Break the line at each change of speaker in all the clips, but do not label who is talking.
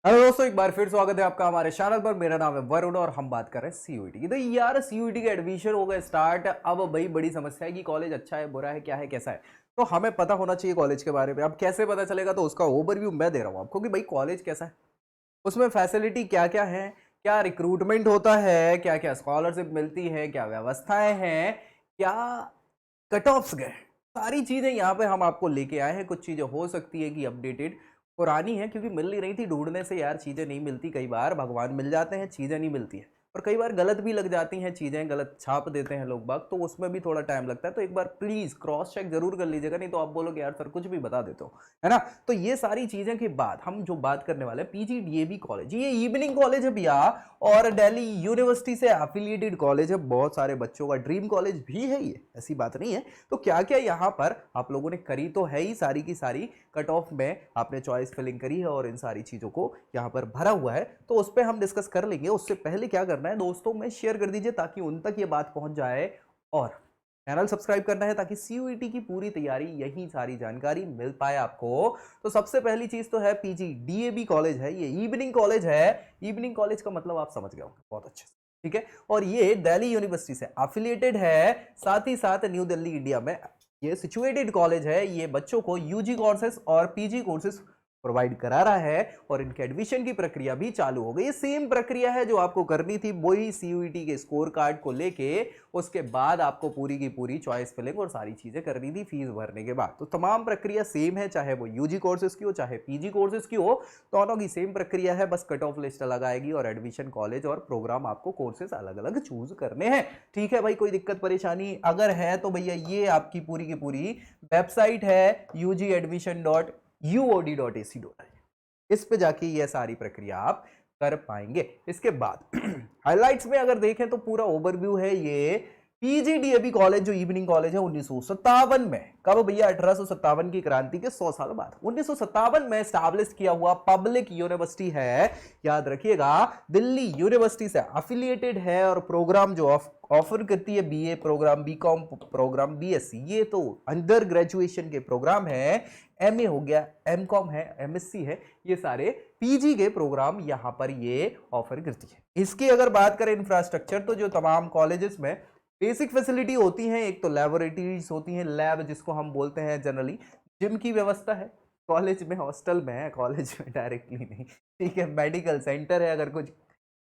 Hello दोस्तों, एक बार फिर स्वागत है आपका हमारे चैनल पर। मेरा नाम है वरुण और हम बात कर रहे हैं सीयूईटी की। तो यार सीयूईटी का एडमिशन हो गया स्टार्ट। अब भाई बड़ी समस्या है कि कॉलेज अच्छा है, बुरा है, क्या है, कैसा है। तो हमें पता होना चाहिए कॉलेज के बारे में। अब कैसे पता चलेगा, तो उसका ओवरव्यू मैं दे रहा हूँ आपको कि भाई कॉलेज कैसा है, उसमें फैसिलिटी क्या क्या है, क्या रिक्रूटमेंट होता है, क्या क्या स्कॉलरशिप मिलती है, क्या व्यवस्थाएं हैं, क्या कट ऑफ्स गए, सारी चीजें यहाँ पे हम आपको लेके आए हैं। कुछ चीजें हो सकती है कि अपडेटेड पुरानी है क्योंकि मिल नहीं रही थी, ढूंढने से यार चीजें नहीं मिलती। कई बार भगवान मिल जाते हैं, चीजें नहीं मिलती हैं, और कई बार गलत भी लग जाती हैं चीजें, गलत छाप देते हैं लोग बाग, तो उसमें भी थोड़ा टाइम लगता है। तो एक बार प्लीज क्रॉस चेक जरूर कर लीजिएगा, नहीं तो आप बोलोगे यार सर कुछ भी बता देते हो, है ना। तो ये सारी चीजें के बाद हम जो बात करने वाले हैं पीजीडीएवी कॉलेज, ये इवनिंग कॉलेज है भैया, और दिल्ली यूनिवर्सिटी से एफिलिएटेड कॉलेज है। बहुत सारे बच्चों का ड्रीम कॉलेज भी है ये, ऐसी बात नहीं है। तो क्या क्या यहाँ पर आप लोगों ने करी तो है ही, सारी की सारी कट ऑफ में आपने चॉइस फिलिंग करी है और इन सारी चीजों को यहाँ पर भरा हुआ है, तो उस पर हम डिस्कस कर लेंगे। उससे पहले क्या करना है दोस्तों में शेयर कर दीजिए ताकि उन तक ये बात पहुंच जाए, और चैनल सब्सक्राइब करना है ताकि सीयूईटी की पूरी तैयारी, यही सारी जानकारी मिल पाए आपको। तो सबसे पहली चीज तो है पीजीडीएवी कॉलेज है, ये इवनिंग कॉलेज है। इवनिंग कॉलेज का मतलब आप समझ गए होंगे बहुत अच्छे से, ठीक है। और ये दिल्ली यूनिवर्सिटी से एफिलिएटेड है, साथ ही साथ न्यू दिल्ली इंडिया में ये सिचुएटेड कॉलेज है। ये बच्चों को यूजी कोर्सेज और पीजी कोर्सेज प्रोवाइड करा रहा है, और इनके एडमिशन की प्रक्रिया भी चालू हो गई। ये सेम प्रक्रिया है जो आपको करनी थी, वही सीयूईटी के स्कोर कार्ड को लेके उसके बाद आपको पूरी की पूरी चॉइस फिलिंग और सारी चीजें करनी थी फीस भरने के बाद। तो तमाम प्रक्रिया सेम है, चाहे वो यूजी कोर्सेज की हो चाहे पीजी कोर्सेज की हो, दोनों की सेम प्रक्रिया है। बस कट ऑफ लिस्ट अलग आएगी और एडमिशन कॉलेज और प्रोग्राम आपको कोर्सेज अलग अलग चूज करने हैं, ठीक है भाई। कोई दिक्कत परेशानी अगर है तो भैया ये आपकी पूरी की पूरी वेबसाइट है ugadmission.uod.ac.in, इस पे जाके ये सारी प्रक्रिया आप कर पाएंगे। इसके बाद हाइलाइट्स में अगर देखें तो पूरा ओवरव्यू है ये। पीजीडीएवी कॉलेज जो इवनिंग कॉलेज है 1957 में, कब भैया, 1857 की क्रांति के 100 साल बाद 1957 में स्टैब्लिश किया हुआ पब्लिक यूनिवर्सिटी है। याद रखिएगा, दिल्ली यूनिवर्सिटी से एफिलिएटेड है, और प्रोग्राम जो ऑफर करती है BA program, BCom program, BSc, ये तो अंडर ग्रेजुएशन के प्रोग्राम है। एमए हो गया, एमकॉम है, एमएससी है, ये सारे पीजी के प्रोग्राम यहां पर ये ऑफर करती है। इसकी अगर बात करें इंफ्रास्ट्रक्चर, तो जो तमाम कॉलेजेस में बेसिक फैसिलिटी होती हैं, एक तो लैबोरेटरीज होती हैं, लैब जिसको हम बोलते हैं जनरली, जिम की व्यवस्था है कॉलेज में, हॉस्टल में है, कॉलेज में डायरेक्टली नहीं, ठीक है। मेडिकल सेंटर है, अगर कुछ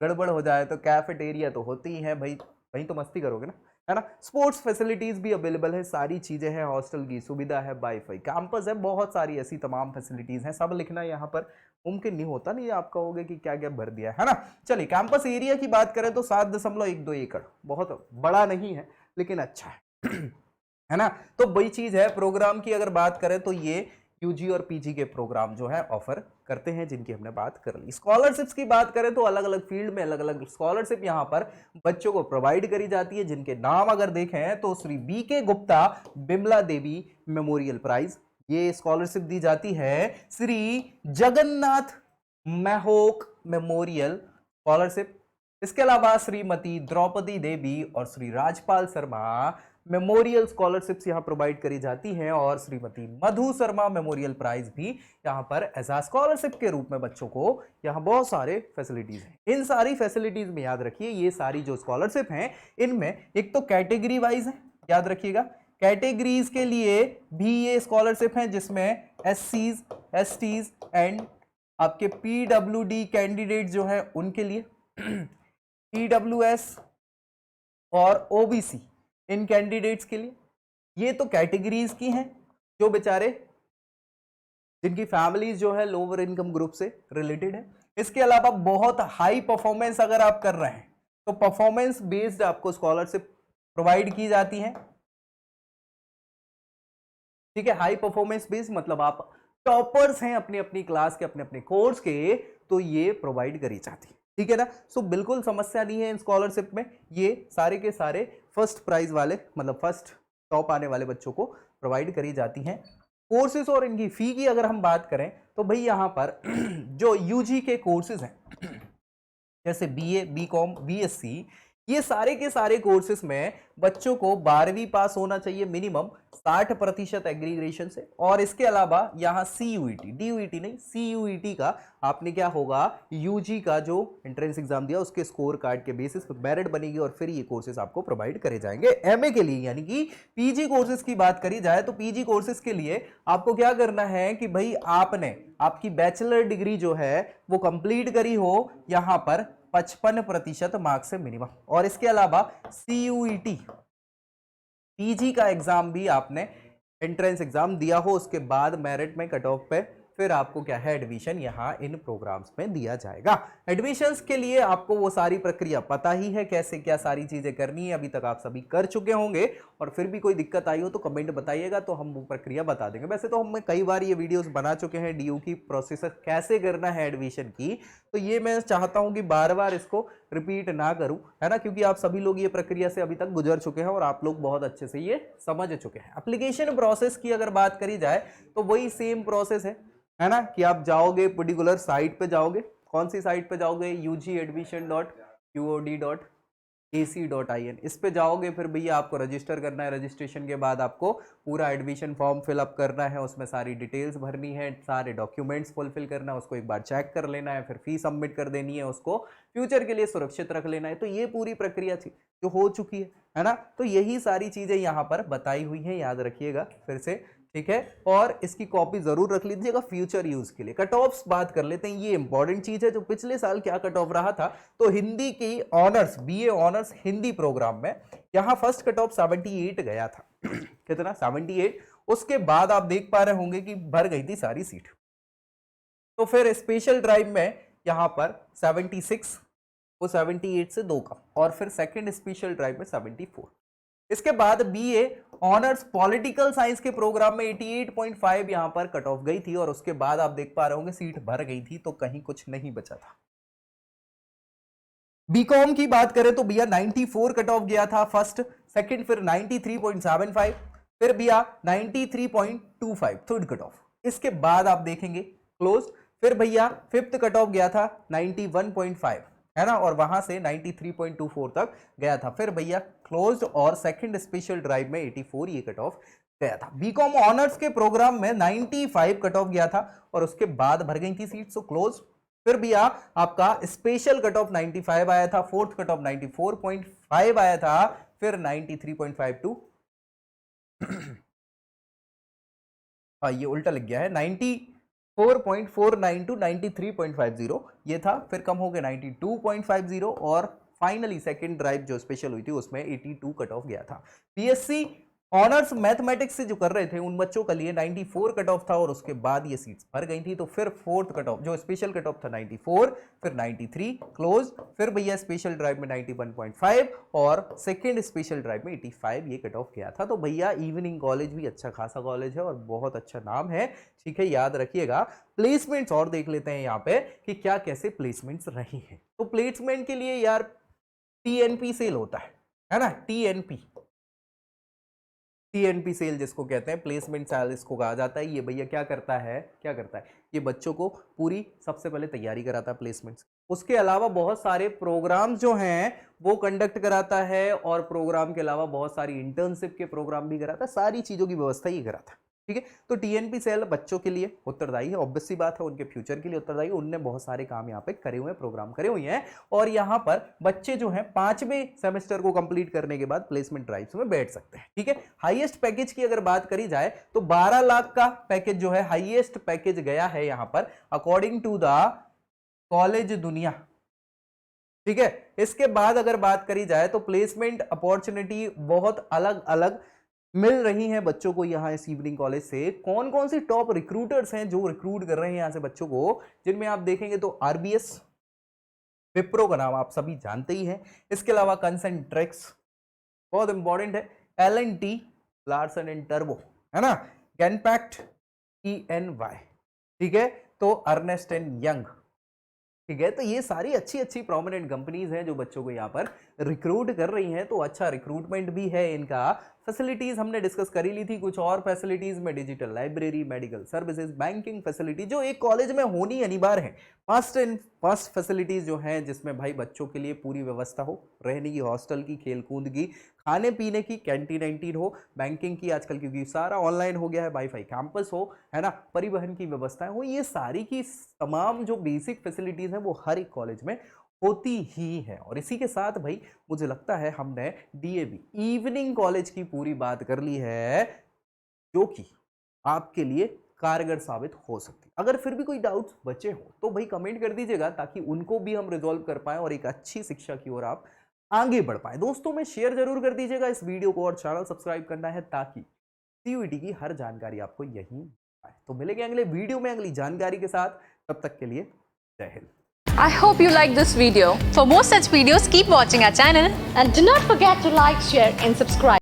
गड़बड़ हो जाए तो कैफेटेरिया तो होती ही है भाई, वहीं तो मस्ती करोगे ना, है ना। स्पोर्ट्स फैसिलिटीज भी अवेलेबल है, सारी चीजें हैं, हॉस्टल की सुविधा है, वाईफाई, कैंपस है, बहुत सारी ऐसी तमाम फैसिलिटीज हैं। सब लिखना यहाँ पर मुमकिन नहीं होता, नहीं आप कहोगे कि क्या क्या भर दिया है ना। चलिए कैंपस एरिया की बात करें तो 7.12 एकड़, बहुत बड़ा नहीं है लेकिन अच्छा है है ना। तो वही चीज है। प्रोग्राम की अगर बात करें तो ये यूजी और पीजी के प्रोग्राम जो है ऑफर करते हैं, जिनकी हमने बात कर ली। स्कॉलरशिप्स की बात करें तो अलग अलग फील्ड में अलग अलग स्कॉलरशिप यहां पर बच्चों को प्रोवाइड करी जाती है, जिनके नाम अगर देखें तो श्री बी के गुप्ता बिमला देवी मेमोरियल प्राइज, ये स्कॉलरशिप दी जाती है। श्री जगन्नाथ महोक मेमोरियल स्कॉलरशिप, इसके अलावा श्रीमती द्रौपदी देवी और श्री राजपाल शर्मा मेमोरियल स्कॉलरशिप्स यहां प्रोवाइड करी जाती हैं, और श्रीमती मधु शर्मा मेमोरियल प्राइज भी यहां पर एज आ स्कॉलरशिप के रूप में बच्चों को, यहां बहुत सारे फैसिलिटीज हैं। इन सारी फैसिलिटीज में याद रखिए, ये सारी जो स्कॉलरशिप हैं इनमें एक तो कैटेगरी वाइज है, याद रखिएगा। कैटेगरीज के लिए भी ये स्कॉलरशिप हैं, जिसमें एससीज, एसटीज एंड आपके पीडब्ल्यूडी कैंडिडेट जो है उनके लिए, ईडब्ल्यूएस और ओबीसी, इन कैंडिडेट्स के लिए ये तो कैटेगरीज की हैं, जो बेचारे जिनकी फैमिलीज जो है लोअर इनकम ग्रुप से रिलेटेड है। इसके अलावा बहुत हाई परफॉर्मेंस अगर आप कर रहे हैं तो परफॉर्मेंस बेस्ड आपको स्कॉलरशिप प्रोवाइड की जाती है, ठीक है। हाई परफॉर्मेंस बेस्ड मतलब आप टॉपर्स हैं अपनी अपनी क्लास के, अपने अपने कोर्स के, तो ये प्रोवाइड करी जाती है, ठीक है ना। सो बिल्कुल समस्या नहीं है इन स्कॉलरशिप में, ये सारे के सारे फर्स्ट प्राइज वाले, मतलब फर्स्ट टॉप आने वाले बच्चों को प्रोवाइड करी जाती हैं। कोर्सेज और इनकी फी की अगर हम बात करें तो भाई यहां पर जो यूजी के कोर्सेज हैं जैसे बीए, बीकॉम, बीएससी, ये सारे के सारे कोर्सेस में बच्चों को 12वीं पास होना चाहिए मिनिमम 60% एग्रीगेशन से, और इसके अलावा यहाँ CUET, DUET नहीं, CUET का आपने क्या होगा, यूजी का जो एंट्रेंस एग्जाम दिया उसके स्कोर कार्ड के बेसिस पे मेरिट बनेगी और फिर ये कोर्सेज आपको प्रोवाइड करे जाएंगे एमए के लिए। यानी कि पीजी कोर्सेज की बात करी जाए तो पीजी कोर्सेज के लिए आपको क्या करना है कि भाई आपने आपकी बैचलर डिग्री जो है वो कंप्लीट करी हो यहां पर 55% मार्क्स से मिनिमम, और इसके अलावा CUET पीजी का एग्जाम भी आपने एंट्रेंस एग्जाम दिया हो, उसके बाद मेरिट में कट ऑफ पे फिर आपको क्या है एडमिशन यहाँ इन प्रोग्राम्स में दिया जाएगा। एडमिशंस के लिए आपको वो सारी प्रक्रिया पता ही है, कैसे क्या सारी चीजें करनी है, अभी तक आप सभी कर चुके होंगे, और फिर भी कोई दिक्कत आई हो तो कमेंट बताइएगा तो हम वो प्रक्रिया बता देंगे। वैसे तो हम कई बार ये वीडियोस बना चुके हैं DU की प्रोसेस कैसे करना है एडमिशन की, तो ये मैं चाहता हूं कि बार बार इसको रिपीट ना करूं, है ना, क्योंकि आप सभी लोग ये प्रक्रिया से अभी तक गुजर चुके हैं और आप लोग बहुत अच्छे से ये समझ चुके हैं। एप्लीकेशन प्रोसेस की अगर बात करी जाए तो वही सेम प्रोसेस है ना, कि आप जाओगे पर्टिकुलर साइट पे जाओगे, कौन सी साइट पे जाओगे, ugadmission.qod.ac.in, इस पे जाओगे, फिर भैया आपको रजिस्टर करना है, रजिस्ट्रेशन के बाद आपको पूरा एडमिशन फॉर्म फिलअप करना है, उसमें सारी डिटेल्स भरनी है, सारे डॉक्यूमेंट्स फुलफिल करना है, उसको एक बार चेक कर लेना है, फिर फीस सबमिट कर देनी है, उसको फ्यूचर के लिए सुरक्षित रख लेना है। तो ये पूरी प्रक्रिया थी जो हो चुकी है ना, तो यही सारी चीजें यहाँ पर बताई हुई हैं, याद रखिएगा फिर से, ठीक है, और इसकी कॉपी जरूर रख लीजिएगा फ्यूचर यूज के लिए। कट ऑफ्स बात कर लेते हैं, ये इंपॉर्टेंट चीज है, जो पिछले साल क्या कट ऑफ रहा था, तो हिंदी की honours BA honours Hindi program में यहाँ फर्स्ट कट ऑफ 78 गया था कितना 78, उसके बाद आप देख पा रहे होंगे कि भर गई थी सारी सीट, तो फिर स्पेशल ड्राइव में यहाँ पर 76, वो 78 से 2 कम, और फिर सेकेंड स्पेशल ड्राइव में 74। इसके बाद BA ऑनर्स पॉलिटिकल साइंस के प्रोग्राम में 88.5 यहां पर कट ऑफ गई थी, और उसके बाद आप देख पा रहे होंगे सीट भर गई थी, तो कहीं कुछ नहीं बचा था। बीकॉम की बात करें तो भैया 94 कट ऑफ गया था फर्स्ट, सेकंड फिर 93.75, फिर भैया 93.25 थर्ड कट ऑफ। इसके बाद आप देखेंगे क्लोज, फिर भैया फिफ्थ कट ऑफ गया था 91.5, है ना, और वहां से 93.24 तक गया था, फिर भैया क्लोज्ड, और सेकंड स्पेशल ड्राइव में 84 ये कट ऑफ गया था। बीकॉम ऑनर्स के प्रोग्राम में 95 कट ऑफ गया था, और उसके बाद भर गई थी सीट, सो क्लोज। फिर भैया आपका स्पेशल कट ऑफ 95 आया था, फोर्थ कट ऑफ 94.5 आया था, फिर 93.52 ये उल्टा लग गया है, 94.49 टू 93.50 ये था, फिर कम हो गया 92.50, और फाइनली सेकंड ड्राइव जो स्पेशल हुई थी उसमें 82 कट ऑफ गया था। PSC ऑनर्स मैथमेटिक्स से जो कर रहे थे उन बच्चों के लिए 94 कट ऑफ था, और उसके बाद ये सीट्स भर गई थी, तो फिर फोर्थ कट ऑफ जो स्पेशल कट ऑफ था 94, फिर 93 क्लोज, फिर भैया स्पेशल ड्राइव में 91.5, और सेकेंड स्पेशल ड्राइव में 85 ये कट ऑफ गया था। तो भैया इवनिंग कॉलेज भी अच्छा खासा कॉलेज है और बहुत अच्छा नाम है, ठीक है, याद रखिएगा। प्लेसमेंट्स और देख लेते हैं यहाँ पे कि क्या कैसे प्लेसमेंट्स रही है। तो प्लेसमेंट के लिए यार TNP सेल होता है ना, TNP सेल जिसको कहते हैं, प्लेसमेंट सेल इसको कहा जाता है। ये भैया क्या करता है, ये बच्चों को पूरी सबसे पहले तैयारी कराता है प्लेसमेंट्स, उसके अलावा बहुत सारे प्रोग्राम जो हैं वो कंडक्ट कराता है, और प्रोग्राम के अलावा बहुत सारी इंटर्नशिप के प्रोग्राम भी कराता है, सारी चीजों की व्यवस्था ये कराता है, ठीक है। तो TNP सेल बच्चों के लिए उत्तरदायी है, ऑब्वियस सी बात है, उनके फ्यूचर के लिए उत्तरदायी, उनने बहुत सारे काम यहाँ पे करे हुए हैं, प्रोग्राम करे हुए हैं, और यहाँ पर बच्चे जो हैं 5वें सेमेस्टर को कंप्लीट करने के बाद प्लेसमेंट ड्राइव्स में बैठ सकते हैं, ठीक है। हाईएस्ट पैकेज की अगर बात करी जाए तो 12 लाख का पैकेज जो है हाईएस्ट पैकेज गया है यहाँ पर अकॉर्डिंग टू द कॉलेज दुनिया, ठीक है। इसके बाद अगर बात करी जाए तो प्लेसमेंट अपॉर्चुनिटी बहुत अलग अलग मिल रही हैं बच्चों को यहाँ इस इवनिंग कॉलेज से। कौन कौन सी टॉप रिक्रूटर्स हैं जो रिक्रूट कर रहे हैं यहाँ से बच्चों को, जिनमें आप देखेंगे तो RBS, विप्रो का नाम आप सभी जानते ही हैं, इसके अलावा कंसेंट्रेक्स बहुत इंपॉर्टेंट है, L&T, लार्सन एंड टर्बो, है ना, गेनपैक्ट, ENY, ठीक है, तो अर्नेस्ट एंड यंग, ठीक है। तो ये सारी अच्छी अच्छी प्रोमिनेंट कंपनीज हैं जो बच्चों को यहाँ पर रिक्रूट कर रही हैं तो अच्छा रिक्रूटमेंट भी है इनका। फैसिलिटीज हमने डिस्कस कर ही ली थी, कुछ और फैसिलिटीज में digital library, medical services, banking facility जो एक कॉलेज में होनी अनिवार्य है। फर्स्ट फैसिलिटीज जो हैं जिसमें भाई बच्चों के लिए पूरी व्यवस्था हो, रहने की, हॉस्टल की, खेलकूद की, खाने पीने की, कैंटीन हो, बैंकिंग की आजकल क्योंकि सारा ऑनलाइन हो गया है, वाईफाई कैंपस हो, है ना, परिवहन की व्यवस्थाएं हो, ये सारी की तमाम जो बेसिक फैसिलिटीज हैं वो हर एक कॉलेज में होती ही है। और इसी के साथ भाई मुझे लगता है हमने डीएवी इवनिंग कॉलेज की पूरी बात कर ली है, जो कि आपके लिए कारगर साबित हो सकती है। अगर फिर भी कोई डाउट्स बचे हो तो भाई कमेंट कर दीजिएगा, ताकि उनको भी हम रिजॉल्व कर पाए और एक अच्छी शिक्षा की ओर आप आगे बढ़ पाए। दोस्तों में शेयर जरूर कर दीजिएगा इस वीडियो को, और चैनल सब्सक्राइब करना है ताकि सीयूईटी की हर जानकारी आपको यहीं आए। तो मिलेंगे अगले वीडियो में अगली जानकारी के साथ, तब तक के लिए जय Hind.
I hope you like this video. For more such videos, keep watching our channel
And do not forget to like, share and subscribe.